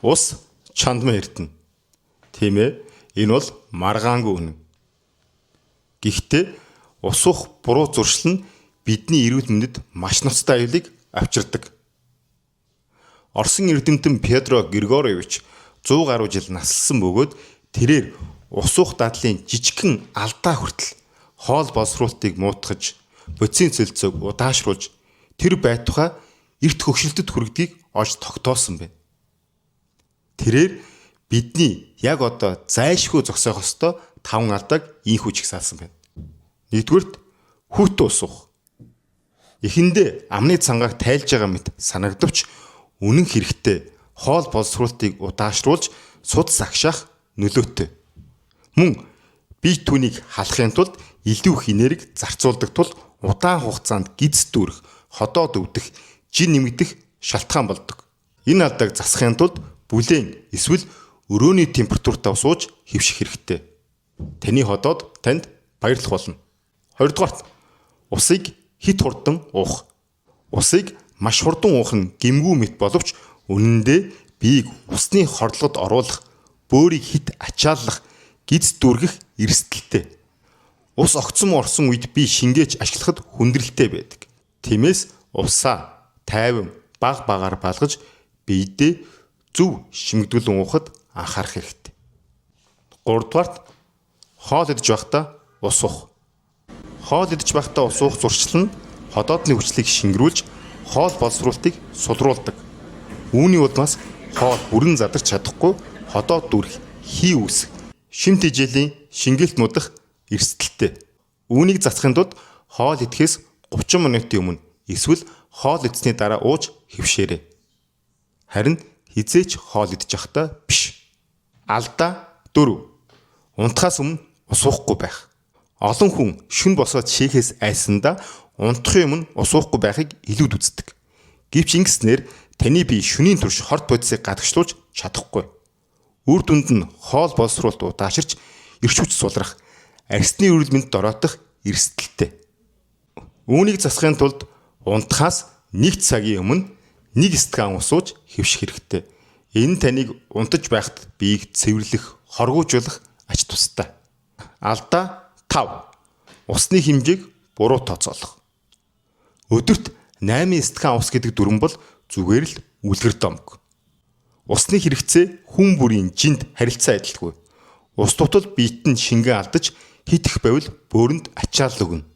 Ус чандман эрдэнэ. Тийм ээ. Энэ бол маргаангүй үнэн. Гэхдээ ус уух буруу зуршил нь бидний эрүүл мэндэд маш ноцтой аюулыг авчирдаг. Оросын эрдэмтэн Педро Григорьевич 100 гаруй жил наслсан бөгөөд тэрээр ус уух дадлын жижигхэн алдаа хүртэл хоол боловсруулалтыг муутгаж, бодисын цэлцөг удаашруулж тэр байтугай эрт хөгшилдөд хүргэдгийг олж тогтоосон байна. Тэрээр бидний яг одоо зайлшгүй зогсоох ёстой 5 алдааг ийхүү чигсаалсан байна. Нэгдүгürt хүүтэн ус уух. Эхэндээ амны цангааг тайлж байгаа мэт санагдавч үнэн хэрэгтээ хоол боловсруулалтыг удаашруулж судас агшаах нөлөөтэй. Мөн бие түүнийг халахын тулд илүү их энерги зарцуулдаг тул удаан хугацаанд гидс дүүрэх, ходоод өвдөх, жин нэмэгдэх шалтгаан болдог. Энэ алдааг засахын тулд бүлээн эсвэл өрөөний температуртаа сууж хэвших хэрэгтэй. Таны ходоод танд баярлах болно. Хоёрдугаарт усыг хит хурдан уух. Усыг маш хурдан уух нь гэмгүй мэт боловч үнэндээ биеийг усны хорлогод оруулах, бөөрийг хит ачааллах, гидс дүүргэх эрсдэлтэй. Ус огцом орсон үед би шингээж ашиглахад хүндрэлтэй байдаг. Тиймээс усаа тайван баг багаар балгаж биедээ зөв шимэгдүүлэн уухад анхаарах хэрэгтэй. Гуравдугаарт хоол идэж байхдаа ус уух. Хоол идэж байхдаа ус уух зуршил нь ходоодны хүчлийг шингэрүүлж хоол боловсруулалтыг сулруулдаг. Үүний улмаас хоол бүрэн задарч чадахгүй ходоод дүүрэх, хий үүсэх, шимт хижээлийн шингээлт муудах эрсдэлтэй. Үүнийг засахын тулд хоол идэхээс 30 минутын өмнө эсвэл хоол идсний дараа ууж хэвшээрэй. Харин хизээч хоол идэж байхдаа биш. Алдаа 4. Унтахаас өмнө ус уухгүй байх. Олон хүн шүн босоод шийхээс айсандаа унтахын өмнө ус уухгүй байхыг илүүд үздэг. Гэвч ингэснээр таны бие шөнийн турш хорт бодисыг гадагшлуулж чадахгүй. Үр дүнд нь хоол боловсруулалт удааширч эрч хүч сулрах, арсны эрүүл мэндэд дороотох эрсдэлтэй. Үүнийг засахын тулд унтахаас 1 цагийн өмнө 1 стакан ус ууж хэвших хэрэгтэй. Энэ таныг унтаж байхад биеийг цэвэрлэх, хоргоожуулах ач тустай. Алдаа 5. Усны хэмжээг буруу тооцоолох. Өдөрт 8 стакан ус гэдэг дүрэн бол зүгээр л үлгэр домог. Усны хэрэгцээ хүн бүрийн жинд харилцаа адилгүй. Ус дутал биет нь шингэн алдаж хит их байвал бөөрөнд ачаал өгнө.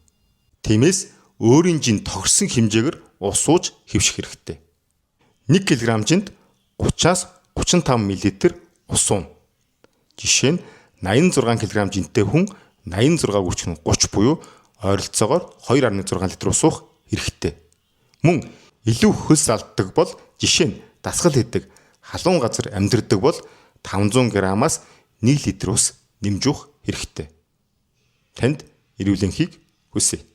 Тиймээс өөрийн жинд тогтсон хэмжээгээр ус ууж хэвших хэрэгтэй. 1 кг жинд 30-аас 35 мл ус ууна. Жишээ нь 86 кг жинтэй хүн 86 хүртэл 30 буюу ойролцоогоор 2.6 литр ус уух хэрэгтэй. Мөн илүү хөлс алддаг бол жишээ нь дасгал хийдэг, халуун газар амьдардаг бол 500 г-аас 1 литр ус нэмж уух хэрэгтэй. Танд эрүүл энхийг хүсье.